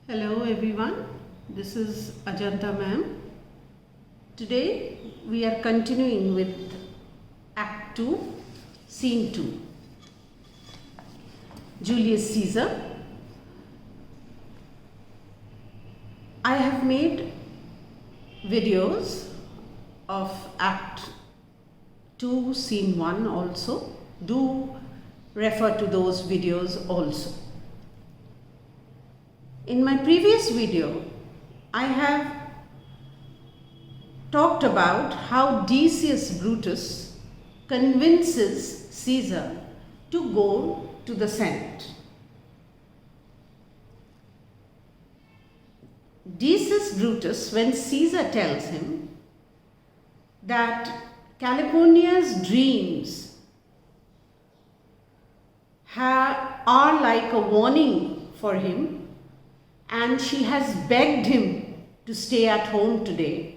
Hello everyone, this is Ajanta ma'am. Today we are continuing with Act 2, Scene 2. Julius Caesar. I have made videos of Act 2, Scene 1 also. Do refer to those videos also. In my previous video, I have talked about how Decius Brutus convinces Caesar to go to the Senate. Decius Brutus, when Caesar tells him that Calpurnia's dreams are like a warning for him, and she has begged him to stay at home today,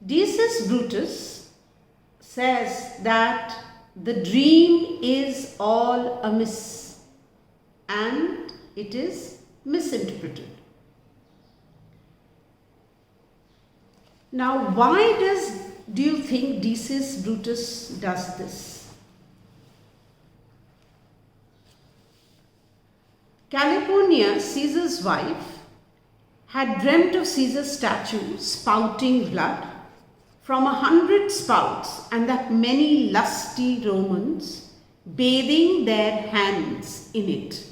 Decius Brutus says that the dream is all amiss and it is misinterpreted. Now, why do you think Decius Brutus does this? Calpurnia, Caesar's wife, had dreamt of Caesar's statue spouting blood from 100 spouts, and that many lusty Romans bathing their hands in it.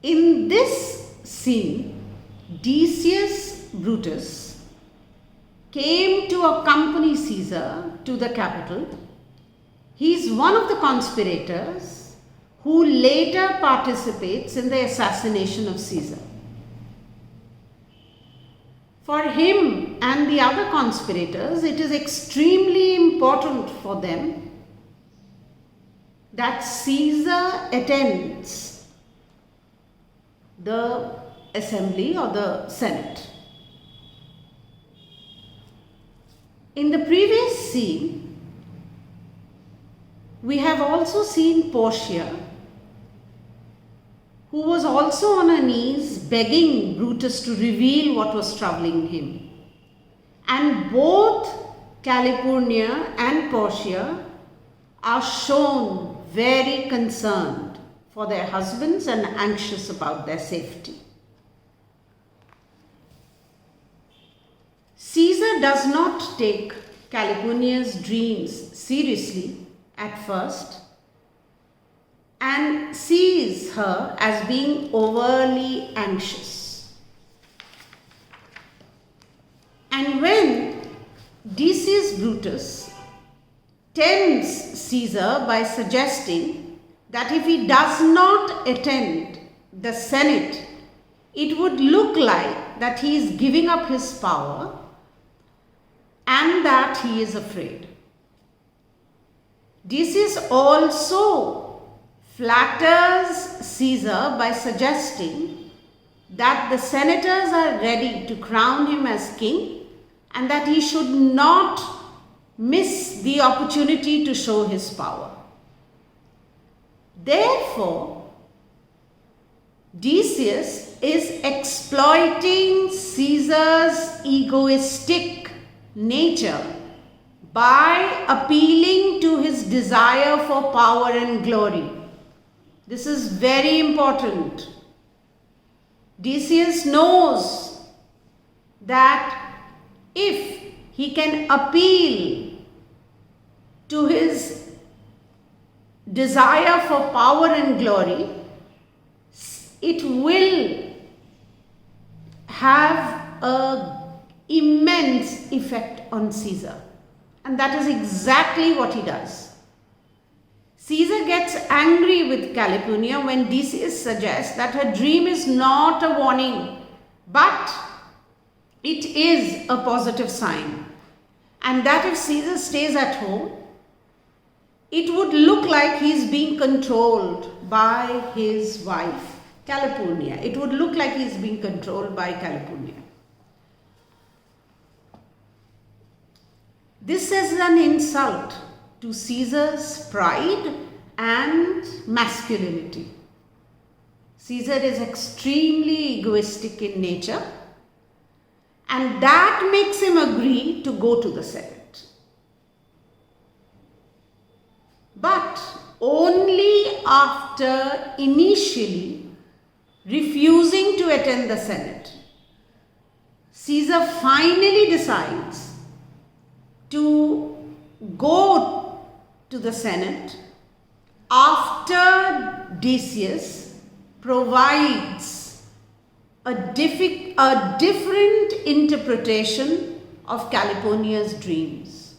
In this scene, Decius Brutus came to accompany Caesar to the capital. He is one of the conspirators who later participates in the assassination of Caesar. For him and the other conspirators, it is extremely important for them that Caesar attends the assembly or the Senate. In the previous scene, we have also seen Portia, who was also on her knees begging Brutus to reveal what was troubling him. And both Calpurnia and Portia are shown very concerned for their husbands and anxious about their safety. Caesar does not take Calpurnia's dreams seriously at first and sees her as being overly anxious. And when Decius Brutus tempts Caesar by suggesting that if he does not attend the Senate, it would look like that he is giving up his power and that he is afraid. Decius also flatters Caesar by suggesting that the senators are ready to crown him as king and that he should not miss the opportunity to show his power. Therefore, Decius is exploiting Caesar's egoistic nature by appealing to his desire for power and glory. This is very important. Decius knows that if he can appeal to his desire for power and glory, it will have an immense effect on Caesar. And that is exactly what he does. Caesar gets angry with Calpurnia when Decius suggests that her dream is not a warning, but it is a positive sign. And that if Caesar stays at home, it would look like he is being controlled by his wife, Calpurnia. It would look like he is being controlled by Calpurnia. This is an insult to Caesar's pride and masculinity. Caesar is extremely egoistic in nature, and that makes him agree to go to the Senate. But only after initially refusing to attend the Senate, Caesar finally decides to go to the Senate after Decius provides a different interpretation of Calpurnia's dreams.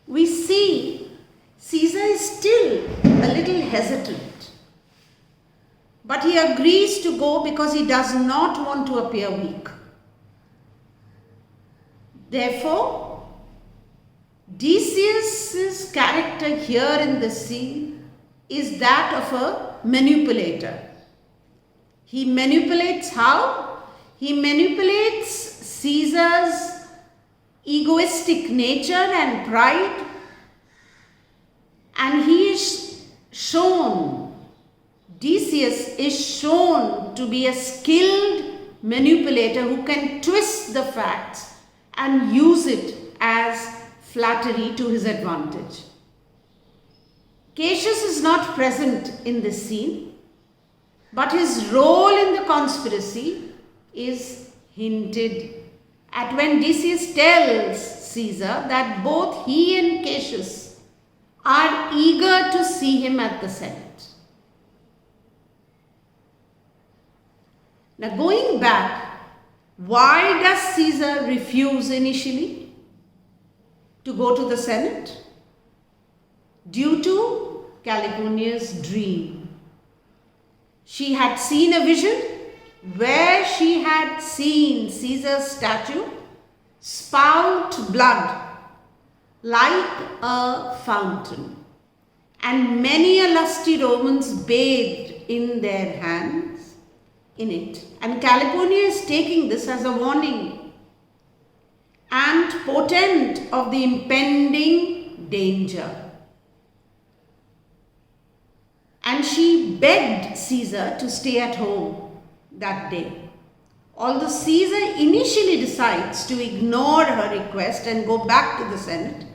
We see Caesar is still a little hesitant, but he agrees to go because he does not want to appear weak. Therefore, Decius's character here in this scene is that of a manipulator. He manipulates how? He manipulates Caesar's egoistic nature and pride, and Decius is shown to be a skilled manipulator who can twist the facts and use it as flattery to his advantage. Cassius is not present in this scene, but his role in the conspiracy is hinted at when Decius tells Caesar that both he and Cassius are eager to see him at the Senate. Now, going back, why does Caesar refuse initially to go to the Senate? Due to Calpurnia's dream. She had seen a vision where she had seen Caesar's statue spout blood like a fountain, and many a lusty Romans bathed in their hands in it. And Calpurnia is taking this as a warning and portent of the impending danger. And she begged Caesar to stay at home that day. Although Caesar initially decides to ignore her request and go back to the Senate,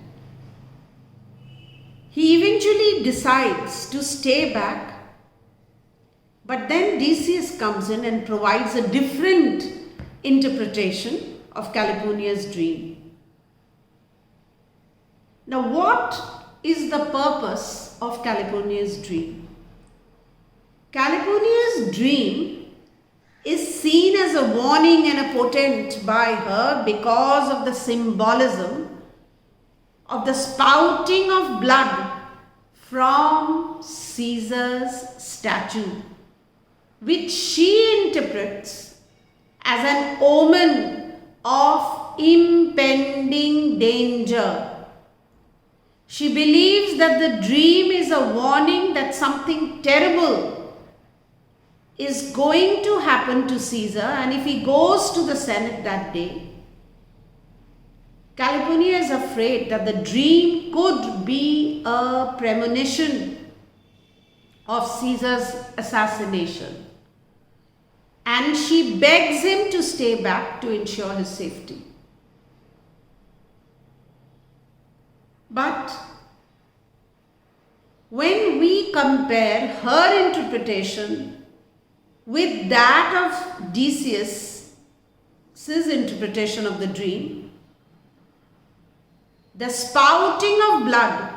he eventually decides to stay back. But then Decius comes in and provides a different interpretation of Calpurnia's dream. Now, what is the purpose of Calpurnia's dream? Calpurnia's dream is seen as a warning and a portent by her because of the symbolism of the spouting of blood from Caesar's statue, which she interprets as an omen of impending danger. She believes that the dream is a warning that something terrible is going to happen to Caesar, and if he goes to the Senate that day, Calpurnia is afraid that the dream could be a premonition of Caesar's assassination, and she begs him to stay back to ensure his safety. But when we compare her interpretation with that of Decius's interpretation of the dream, the spouting of blood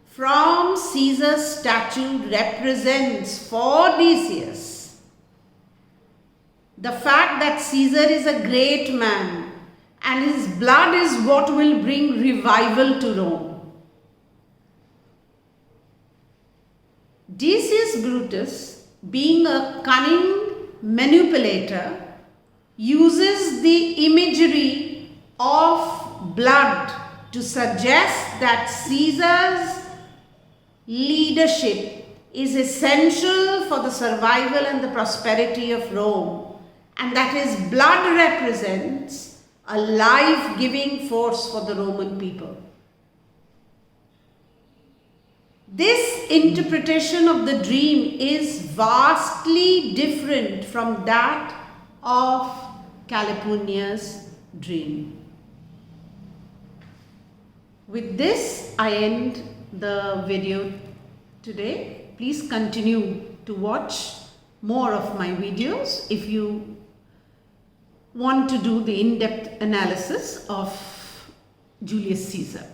from Caesar's statue represents for Decius the fact that Caesar is a great man and his blood is what will bring revival to Rome. Decius Brutus, being a cunning manipulator, uses the imagery of blood to suggest that Caesar's leadership is essential for the survival and the prosperity of Rome, and that his blood represents a life-giving force for the Roman people. This interpretation of the dream is vastly different from that of Calpurnia's dream. With this, I end the video today. Please continue to watch more of my videos if you want to do the in-depth analysis of Julius Caesar.